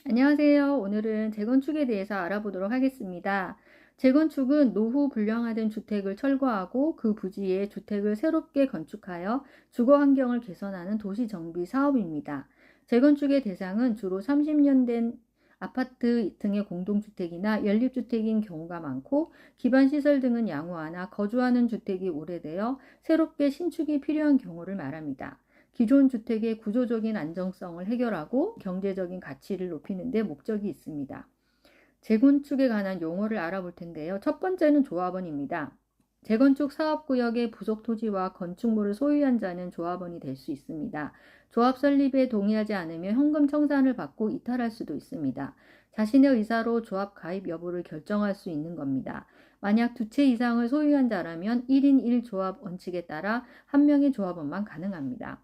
안녕하세요. 오늘은 재건축에 대해서 알아보도록 하겠습니다. 재건축은 노후 불량화된 주택을 철거하고 그 부지에 주택을 새롭게 건축하여 주거 환경을 개선하는 도시 정비 사업입니다. 재건축의 대상은 주로 30년 된 아파트 등의 공동주택이나 연립주택인 경우가 많고, 기반시설 등은 양호하나 거주하는 주택이 오래되어 새롭게 신축이 필요한 경우를 말합니다. 기존 주택의 구조적인 안정성을 해결하고 경제적인 가치를 높이는 데 목적이 있습니다. 재건축에 관한 용어를 알아볼 텐데요. 첫 번째는 조합원입니다. 재건축 사업구역의 부속 토지와 건축물을 소유한 자는 조합원이 될 수 있습니다. 조합 설립에 동의하지 않으면 현금 청산을 받고 이탈할 수도 있습니다. 자신의 의사로 조합 가입 여부를 결정할 수 있는 겁니다. 만약 두 채 이상을 소유한 자라면 1인 1조합 원칙에 따라 한 명의 조합원만 가능합니다.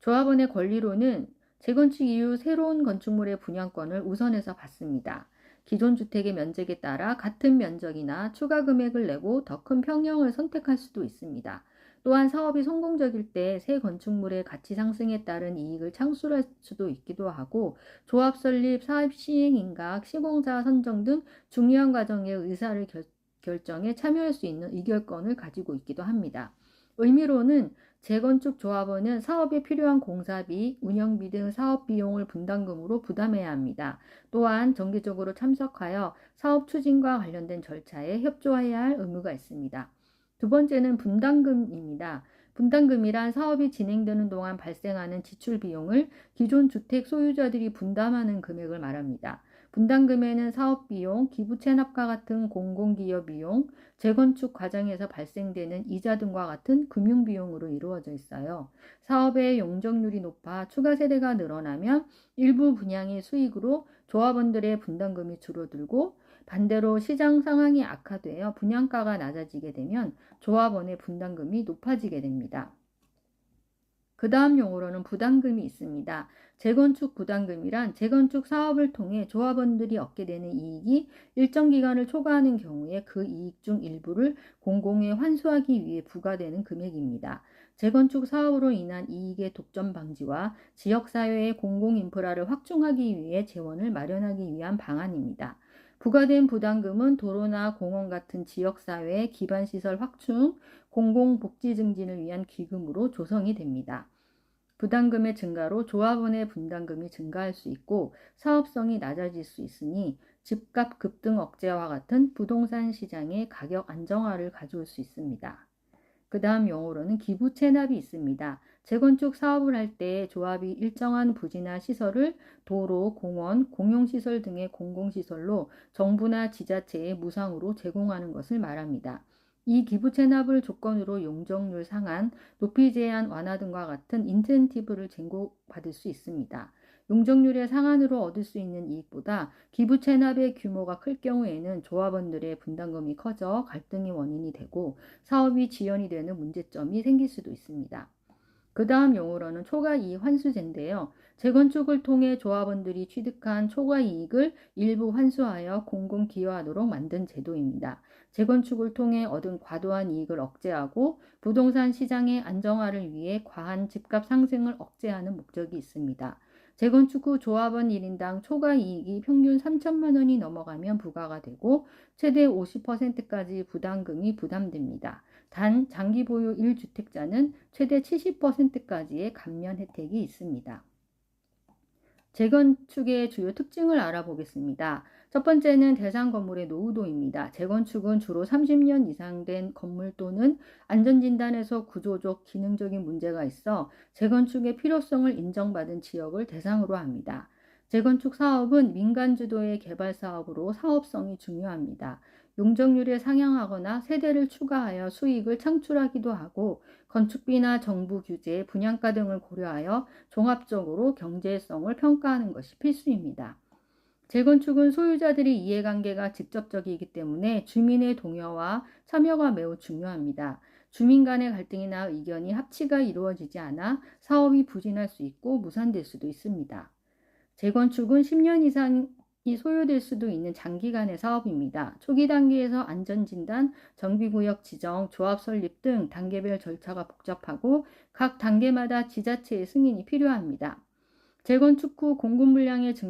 조합원의 권리로는 재건축 이후 새로운 건축물의 분양권을 우선해서 받습니다. 기존 주택의 면적에 따라 같은 면적이나 추가 금액을 내고 더 큰 평형을 선택할 수도 있습니다. 또한 사업이 성공적일 때 새 건축물의 가치 상승에 따른 이익을 창출할 수도 있기도 하고, 조합 설립, 사업 시행 인가, 시공사 선정 등 중요한 과정의 의사를 결정에 참여할 수 있는 의결권을 가지고 있기도 합니다. 의미로는 재건축 조합원은 사업에 필요한 공사비, 운영비 등 사업 비용을 분담금으로 부담해야 합니다. 또한 정기적으로 참석하여 사업 추진과 관련된 절차에 협조해야 할 의무가 있습니다. 두 번째는 분담금입니다. 분담금이란 사업이 진행되는 동안 발생하는 지출 비용을 기존 주택 소유자들이 분담하는 금액을 말합니다. 분담금에는 사업비용, 기부 체납과 같은 공공기여 비용, 재건축 과정에서 발생되는 이자 등과 같은 금융비용으로 이루어져 있어요. 사업의 용적률이 높아 추가 세대가 늘어나면 일부 분양의 수익으로 조합원들의 분담금이 줄어들고, 반대로 시장 상황이 악화되어 분양가가 낮아지게 되면 조합원의 분담금이 높아지게 됩니다. 그 다음 용어로는 부담금이 있습니다. 재건축 부담금이란 재건축 사업을 통해 조합원들이 얻게 되는 이익이 일정 기간을 초과하는 경우에 그 이익 중 일부를 공공에 환수하기 위해 부과되는 금액입니다. 재건축 사업으로 인한 이익의 독점 방지와 지역사회의 공공인프라를 확충하기 위해 재원을 마련하기 위한 방안입니다. 부과된 부담금은 도로나 공원 같은 지역사회의 기반시설 확충, 공공복지 증진을 위한 기금으로 조성이 됩니다. 부담금의 증가로 조합원의 분담금이 증가할 수 있고 사업성이 낮아질 수 있으니 집값 급등 억제와 같은 부동산 시장의 가격 안정화를 가져올 수 있습니다. 그 다음 용어로는 기부 체납이 있습니다. 재건축 사업을 할 때 조합이 일정한 부지나 시설을 도로, 공원, 공용시설 등의 공공시설로 정부나 지자체에 무상으로 제공하는 것을 말합니다. 이 기부 체납을 조건으로 용적률 상한, 높이 제한 완화 등과 같은 인센티브를 제공받을 수 있습니다. 용적률의 상한으로 얻을 수 있는 이익보다 기부 체납의 규모가 클 경우에는 조합원들의 분담금이 커져 갈등의 원인이 되고 사업이 지연이 되는 문제점이 생길 수도 있습니다. 그 다음 용어로는 초과이익 환수제인데요. 재건축을 통해 조합원들이 취득한 초과이익을 일부 환수하여 공공기여하도록 만든 제도입니다. 재건축을 통해 얻은 과도한 이익을 억제하고 부동산 시장의 안정화를 위해 과한 집값 상승을 억제하는 목적이 있습니다. 재건축 후 조합원 1인당 초과이익이 평균 3천만 원이 넘어가면 부과가 되고 최대 50%까지 부담금이 부담됩니다. 단 장기 보유 1주택자는 최대 70%까지의 감면 혜택이 있습니다. 재건축의 주요 특징을 알아보겠습니다. 첫 번째는 대상 건물의 노후도입니다. 재건축은 주로 30년 이상 된 건물 또는 안전진단에서 구조적, 기능적인 문제가 있어 재건축의 필요성을 인정받은 지역을 대상으로 합니다. 재건축 사업은 민간 주도의 개발 사업으로 사업성이 중요합니다. 용적률에 상향하거나 세대를 추가하여 수익을 창출하기도 하고 건축비나 정부 규제, 분양가 등을 고려하여 종합적으로 경제성을 평가하는 것이 필수입니다. 재건축은 소유자들의 이해관계가 직접적이기 때문에 주민의 동의와 참여가 매우 중요합니다. 주민 간의 갈등이나 의견이 합치가 이루어지지 않아 사업이 부진할 수 있고 무산될 수도 있습니다. 재건축은 10년 이상이 소요될 수도 있는 장기간의 사업입니다. 초기 단계에서 안전진단, 정비구역 지정, 조합 설립 등 단계별 절차가 복잡하고 각 단계마다 지자체의 승인이 필요합니다. 재건축 후 공급 물량의 증가